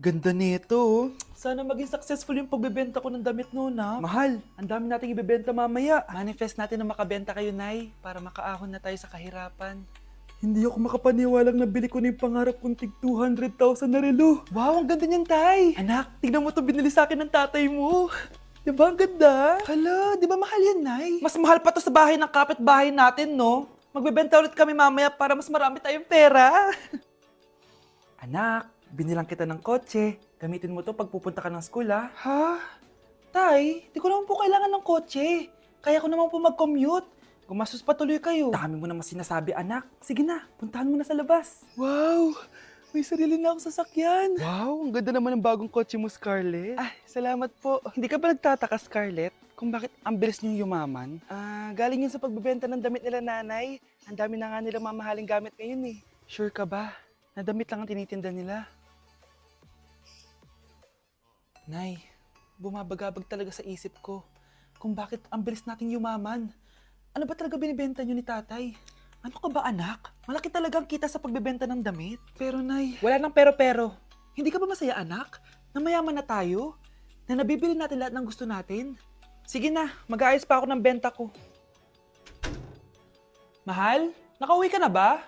Ganda nito, oh. Sana maging successful yung pagbebenta ko ng damit noon, ha? Mahal, ang dami nating ibebenta mamaya. Manifest natin na makabenta kayo, Nay, para makaahon na tayo sa kahirapan. Hindi ako makapaniwalang nabili ko na yung pangarap kong tig 200,000 na relo. Wow, ang ganda niyan, Tay. Anak, tignan mo to binili sa akin ng tatay mo. Diba ang ganda? Hala, di ba mahal yan, Nay? Mas mahal pa to sa bahay ng kapitbahay natin, no? Magbebenta ulit kami mamaya para mas marami tayong pera. Anak, binilang kita ng kotse. Gamitin mo to pag pupunta ka ng school, ha? Ha? Tay, di ko naman po kailangan ng kotse. Kaya ko naman po mag-commute. Gumastos pa tuloy kayo. Dami mo naman sinasabi, anak. Sige na, puntahan mo na sa labas. Wow! May sarili na ako sasakyan. Wow, ang ganda naman ng bagong kotse mo, Scarlett. Ah, salamat po. Hindi ka ba nagtataka, Scarlett, kung bakit ang bilis niyong yumaman? Galing yun sa pagbebenta ng damit nila, nanay. Ang dami na nga nilang mamahaling gamit ngayon, eh. Sure ka ba? Na damit lang ang tinitinda nila? Nay, bumabagabag talaga sa isip ko kung bakit ang bilis nating yumaman. Ano ba talaga binibenta niyo ni tatay? Ano ka ba, anak? Malaki talagang kita sa pagbebenta ng damit. Pero, Nay, wala nang pero-pero. Hindi ka ba masaya, anak? Na mayaman na tayo? Na nabibili natin lahat ng gusto natin? Sige na, mag-aayos pa ako ng benta ko. Mahal, nakauwi ka na ba?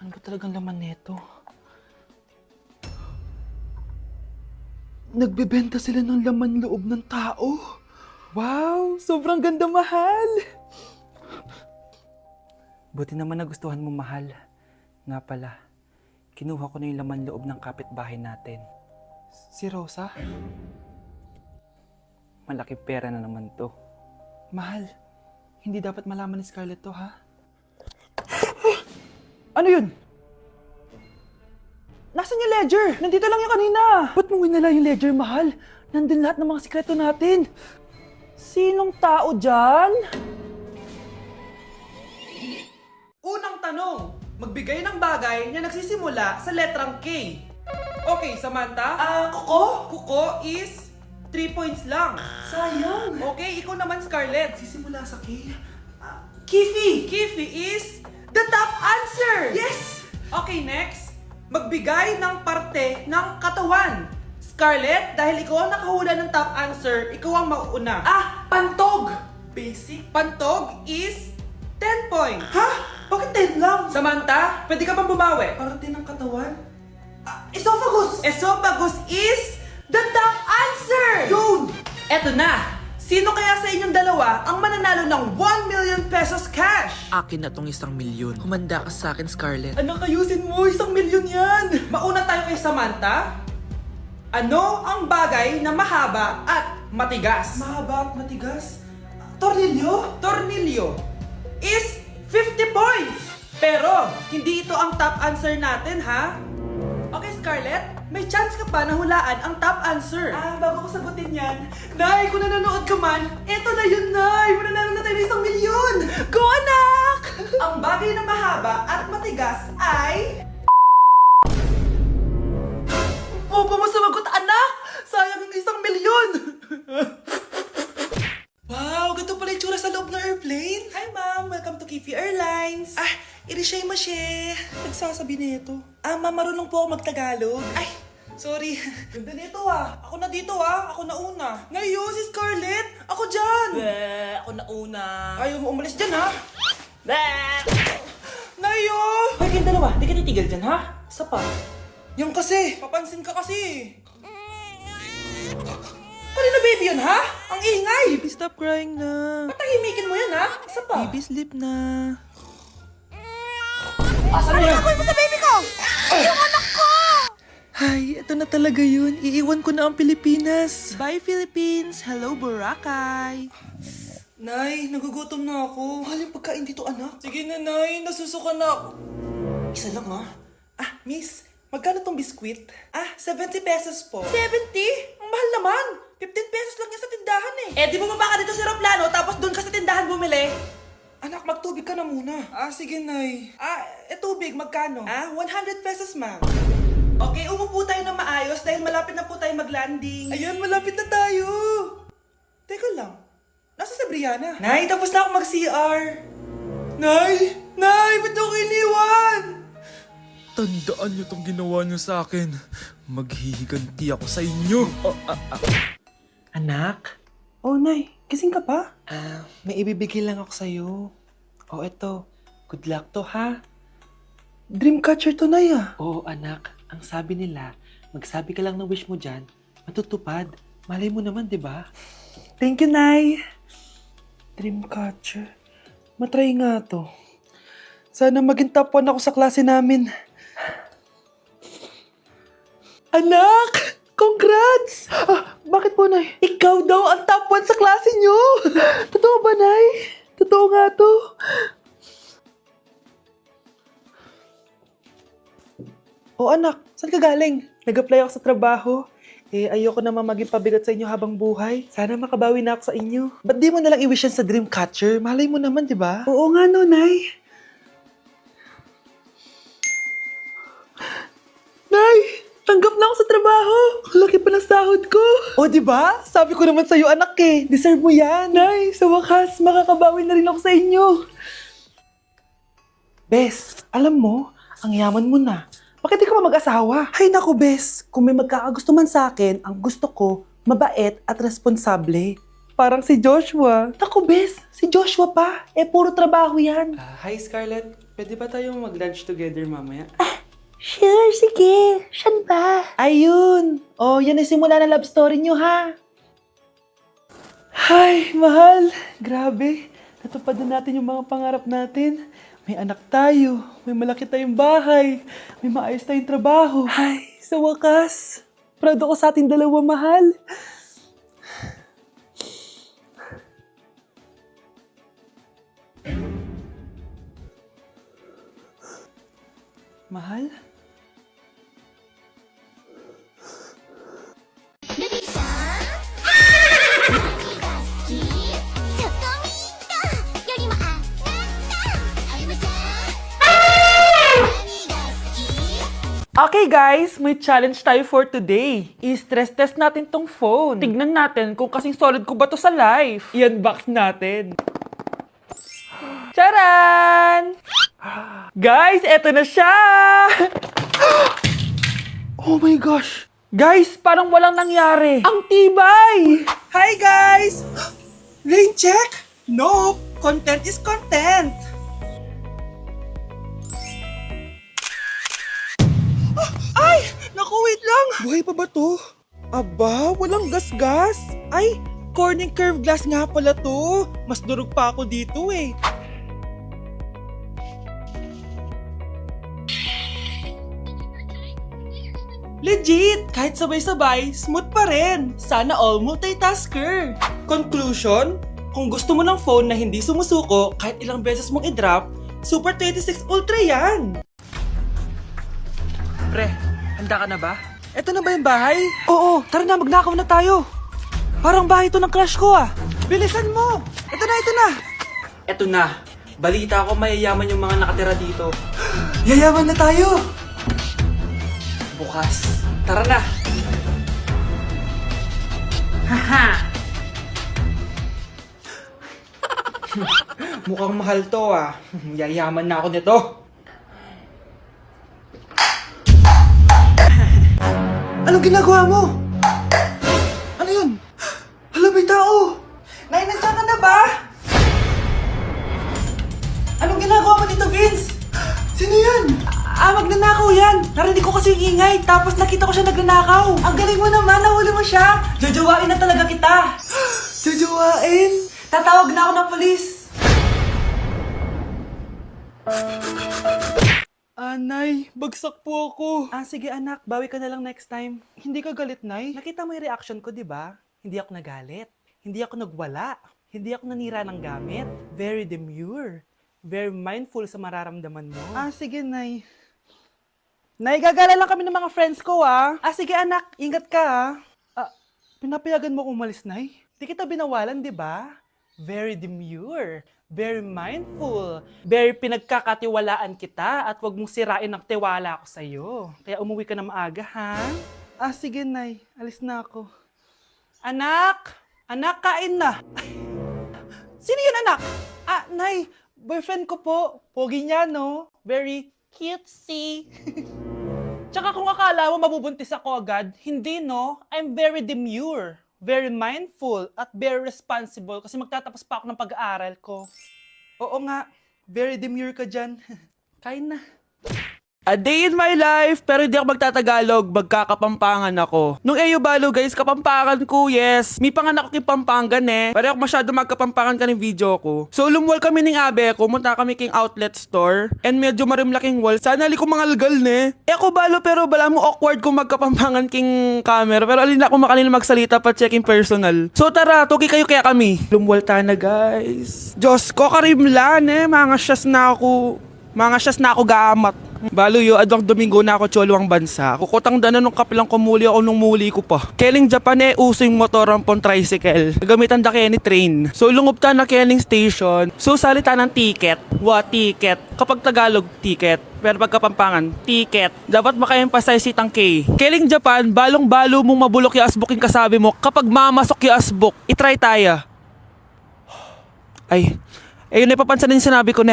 Ano ba talagang laman neto? Nagbebenta sila ng laman loob ng tao. Wow, sobrang ganda, mahal. Buti naman nagustuhan mo, mahal. Nga pala, kinuha ko na yung laman loob ng kapitbahay natin. Si Rosa? Malaking pera na naman to. Mahal, hindi dapat malaman ni Scarlett to, ha? Ano yun? Nasaan yung ledger? Nandito lang yung kanina. Ba't mo winala yung ledger, mahal? Nandun lahat ng mga sikreto natin. Sinong tao dyan? Unang tanong, magbigay ng bagay na nagsisimula sa letrang K. Okay, Samantha? Kuko? Kuko is 3 points lang. Sayang. Okay, ikaw naman, Scarlett. Sisimula sa K? Kifi! Kifi is the top answer! Yes! Okay, next. Magbigay ng parte ng katawan. Scarlett, dahil ikaw ang nakahula ng top answer, ikaw ang mauuna. Pantog! Basic. Pantog is 10 points. Ha? Bakit 10 lang? Samantha, pwede ka bang bumawi? Parte ng katawan? Esophagus! Esophagus is the top answer! Yun! Eto na! Sino kaya sa inyong dalawa ang mananalo ng 1 million pesos cash? Akin na tong 1,000,000. Humanda ka sa akin, Scarlett. Anak, ayusin mo! 1,000,000 yan! Mauna tayo kay Samantha. Ano ang bagay na mahaba at matigas? Mahaba at matigas? Tornilyo? Tornilyo is 50 points! Pero, hindi ito ang top answer natin, ha? Okay, Scarlett, may chance ka pa na hulaan ang top answer. Bago ko sagutin yan, Nay, kung nanonood ka man, eto na yun, Nay! Mananalo na tayo ng 1,000,000! Go, anak! Ang bagay na mahaba at matigas ay... Opo mo sumagot, anak! Sayang yung 1,000,000! Wow, ganito pala yung tsura sa loob ng airplane. Hi, Ma'am. Welcome to Kifi Airlines. Irishay masye. Nagsasabi nito. Ma'am, marunong po ako magtagalog. Ay, sorry. Ganda nito, Ako na dito, Ako na una. Ngayon, si Scarlett. Ako dyan. Ako na una. Ayaw mo umalis dyan, ha? Nayo! Hoy, kayong dalawa, di ka titigil dyan, ha? Isa pa. Yung kasi. Papansin ka kasi. Kanina baby yun, ha? Ang ingay. Baby, stop crying na. Patahimikin mo yan, ha? Isa pa. Baby, sleep na. Asan na yan? Gagawin mo sa baby ko! Yung anak ko! Ay, ito na talaga yun. Iiwan ko na ang Pilipinas. Bye, Philippines. Hello, Boracay. Nay, nagugutom na ako. Mahal yung pagkain dito, anak. Sige na, Nay. Nasusuka na ako. Isa lang, ha? Miss, magkano tong biskwit? 70 pesos po. 70? Ang mahal naman. 15 pesos lang yan sa tindahan, eh. Di bumaba ka dito sa aeroplano, tapos doon ka sa tindahan bumili. Anak, magtubig ka na muna. Sige, Nay. Tubig, magkano? 100 pesos, ma'am. Okay, umupo tayo na maayos dahil malapit na po tayo mag-landing. Ayan, malapit na tayo. Teka lang. Nasa si Brianna? Nay, tapos na ako mag-CR. Nay! Nay! Ba't ako iniwan? Tandaan niyo tong ginawa niyo sa akin. Maghihiganti ako sa inyo. Anak? Oh, Nay. Gising ka pa? May ibibigay lang ako sa'yo. Oh, eto. Good luck to, ha? Dreamcatcher to, Nay, ah. Oo, anak. Ang sabi nila, magsabi ka lang ng wish mo dyan, matutupad. Malay mo naman, di ba? Thank you, Nay. Dreamcatcher. Matry nga to. Sana maging top 1 ako sa klase namin. Anak! Congrats! Bakit po, Nay? Ikaw daw ang top 1 sa klase nyo! Totoo ba, Nay? Totoo nga to. O anak, saan ka galing? Nag-apply ako sa trabaho. Ayoko naman maging pabigat sa inyo habang buhay. Sana makabawi na ako sa inyo. Ba't di mo nalang i-wish yan sa Dreamcatcher? Malay mo naman, di ba? Oo nga no, Nay. Nay! Tanggap na ako sa trabaho! Ang laki pa ng sahod ko! O, di ba? Sabi ko naman sa'yo, anak eh. Deserve mo yan. Nay, sa wakas, makakabawi na rin ako sa inyo. Bes, alam mo, ang yaman mo na. Bakit di ka pa mag-asawa? Ay naku, Bes. Kung may magkakagusto man sa akin, ang gusto ko, mabait at responsable. Parang si Joshua. Naku, Bes. Si Joshua pa. Puro trabaho yan. Hi, Scarlett. Pwede ba tayong mag-lunch together mamaya? Sure, sige. Saan ba? Ayun. Oh, yan ang simula na love story nyo, ha? Ay, mahal. Grabe. Natupad na natin yung mga pangarap natin. May anak tayo. May malaki tayong bahay. May maayos tayong trabaho. Ay, sa wakas. Proud ako sa ating dalawa, mahal. Mahal? Okay guys, may challenge tayo for today. I-stress test natin tong phone. Tignan natin kung kasing solid ko ba to sa life. I-unbox natin. Charan! Guys, eto na siya! Oh my gosh! Guys, parang walang nangyari. Ang tibay! Hi, guys! Rain check? No! Content is content! Ay! Naku, wait lang! Buhay pa ba to? Aba, walang gas-gas. Ay, Corning curved glass nga pala to. Mas durog pa ako dito eh. Legit! Kahit sabay-sabay, smooth pa rin. Sana all multitasker. Conclusion? Kung gusto mo ng phone na hindi sumusuko kahit ilang beses mong i-drop, Super 26 Ultra yan! Pre, handa ka na ba? Eto na ba yung bahay? Oo, tara na, magnakaw na tayo. Parang bahay to ng crush ko ah. Bilisan mo! Ito na, ito na! Eto na, balita ko mayayaman yung mga nakatira dito. Yayaman na tayo! Bukas. Tara na! Haha! Mukhang mahal to ah. Yayaman na ako nito. Anong ginagawa mo? Ano yun? Hala, may tao! Nay, nandiyan ka na ba? Anong ginagawa mo dito, Vince? Sino yan? Magnanakaw yan! Narinig ko kasi yung ingay, tapos nakita ko siya nagnanakaw. Ang galing mo naman, nahuli mo siya! Jojowain na talaga kita! Jojowain? Tatawag na ako ng polis! Nay, bagsak po ako. Sige anak, bawi ka na lang next time. Hindi ka galit, Nay? Nakita mo yung reaction ko, di ba? Hindi ako nagalit. Hindi ako nagwala. Hindi ako nanira ng gamit. Very demure. Very mindful sa mararamdaman mo. Sige, Nay. Nay, gagala lang kami ng mga friends ko, sige, anak. Ingat ka, pinapayagan mo kong umalis, Nay? Di kita binawalan, di ba? Very demure. Very mindful. Very pinagkakatiwalaan kita at wag mong sirain ang tiwala ko sa'yo. Kaya umuwi ka na maaga, ha? Sige, Nay. Alis na ako. Anak! Anak, kain na! Sino yun, anak? Nay, Boyfriend ko po. Pogi niya, no? Very cutesy. Tsaka kung akala mo mabubuntis ako agad, hindi, no? I'm very demure, very mindful, at very responsible kasi magtatapos pa ako ng pag-aaral ko. Oo nga, very demure ka dyan. Kain na. A day in my life, pero hindi ako magtatagalog, magkakapampangan ako. Nung EU Balo guys, kapampangan ko, yes. May panganak ko kay Pampangan eh. Pero ako masyado magkapampangan ka ng video ko. So lumwal kami ng abe ko, munta kami king outlet store. And medyo marimlaking wall. Sana ali ko mangalgal ne. Eh ako Balo, pero bala mo awkward kung magkapampangan king camera. Pero alin ako makanil magsalita pa checking personal. So tara, tugi kayo kaya kami. Lumwal ta na guys. Diyos ko, karimlan eh. Mga syas na ako gamat. Balo yo, adwang Domingo na ako cholo ang bansa. Kukutang dana nung kapilang kumuli ako nung muli ko pa. Keling Japan eh, uso yung motor ang pon tricycle. Gamitan da kaya ni train. So lungob ta na Keling station. So salita ng ticket. Ticket. Kapag Tagalog, ticket. Pero pag Kapampangan, ticket. Dapat maka-emphasize itang K. Keling Japan, balong-balo mong mabulok yung asbok yung kasabi mo. Kapag mamasok yung asbok, itry tayo. Ay, ayun na papansin din sinabi ko na.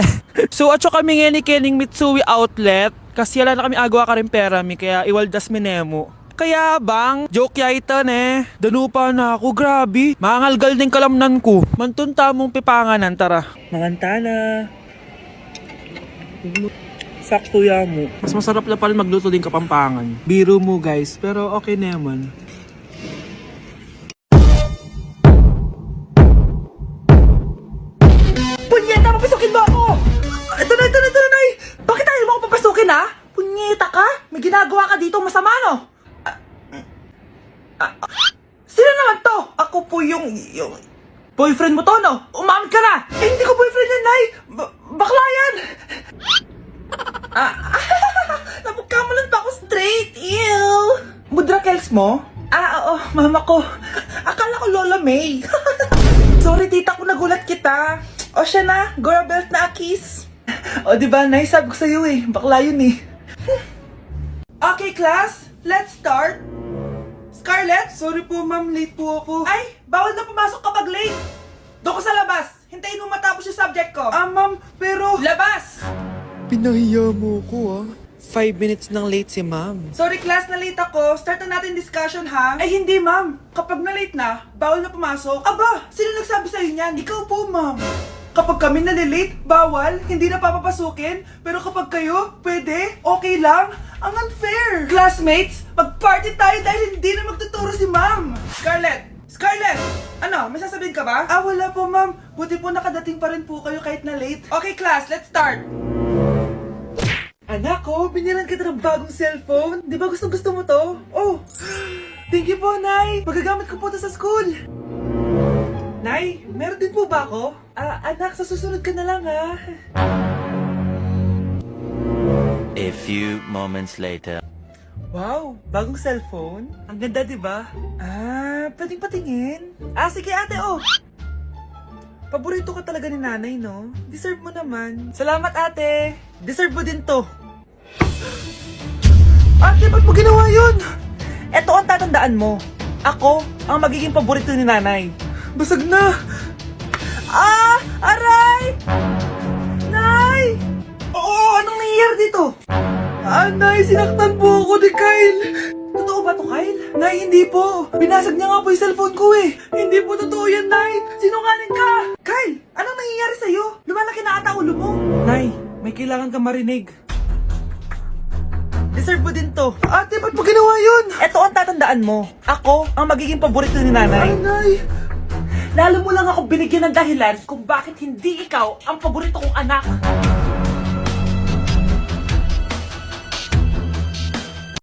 So atso kami nga ni Keling Mitsui Outlet kasi wala na kami agawa ka rin pera mi kaya iwaldas mi nemo. Kaya bang, joke ya ito ne. Danupa na ako, grabe. Mangalgal din kalamnan ko. Mantunta mong pipanganan, tara. Manganta na. Sakto ya mo. Mas masarap na pa rin magluto din Kapampangan. Biro mo guys, pero okay naman. Punyeta, papasukin mo ako! Ito na, Nay! Bakit ayaw mo ako papasukin, ha? Punyeta ka? May ginagawa ka dito masama, no? Sino naman to? Ako po yung... Boyfriend mo to, no? Umamin ka na! Eh, hindi ko boyfriend yan, Nay! Bakla yan! Napagkamalan pa ako straight! Ew! Mudra Kels mo? Oo, mama ko. Akala ko Lola May. Sorry, tita, kung nagulat kita. O siya na, Gora Belt na Akis. O diba, Nay, sabi ko sa'yo eh, bakla yun eh. Okay, class, let's start. Scarlett? Sorry po ma'am, late po ako. Ay, bawal na pumasok kapag late. Doon ko sa labas, hintayin mo matapos yung subject ko. Ma'am, pero... Labas! Pinahiya mo ko 5 minutes nang late si ma'am. Sorry class, na late ako. Start na natin discussion ha. Ay hindi ma'am, kapag na late na, bawal na pumasok. Aba, sino nagsabi sa'yo niyan? Ikaw po ma'am. Kapag kami nalilate, bawal, hindi na papapasukin. Pero kapag kayo, pwede, okay lang. Ang unfair. Classmates, mag-party tayo dahil hindi na magtuturo si ma'am. Scarlett! Scarlett! Ano, may sasabihin ka ba? Wala po ma'am. Buti po nakadating pa rin po kayo kahit na late. Okay class, let's start. Anak ko, binilan kita ng bagong cellphone. Di ba gusto mo to? Oh, thank you po, Nay. Magagamit ko po to sa school. Nay, meron din po ba ako? Anak, sa susunod ka na lang, ha? A few moments later. Wow, bagong cellphone? Ang ganda, di ba? Pwedeng patingin? Sige ate, oh. Paborito ka talaga ni nanay, no? Deserve mo naman. Salamat, ate. Deserve mo din to. Ate, ba't mo ginawa yun? Eto ang tatandaan mo. Ako ang magiging paborito ni nanay. Basag na. Aray! Nay! Oo, anong nangyayari dito? Nay, sinaktan po ako ni Kyle. Totoo ba to, Kyle? Nay, hindi po. Binasag niya nga po yung cellphone ko eh. Hindi po totoo yan, Nay. Sinungaling ka! Kyle, anong nangyayari sa'yo? Lumalaki na ata ulo mo. Nay, may kailangan kang marinig. Deserve mo din to. Ate, ba't mo ginawa yun? Eto ang tatandaan mo. Ako ang magiging paborito ni nanay. Nay. Lalo mo lang ako binigyan ng dahilan kung bakit hindi ikaw ang paborito kong anak.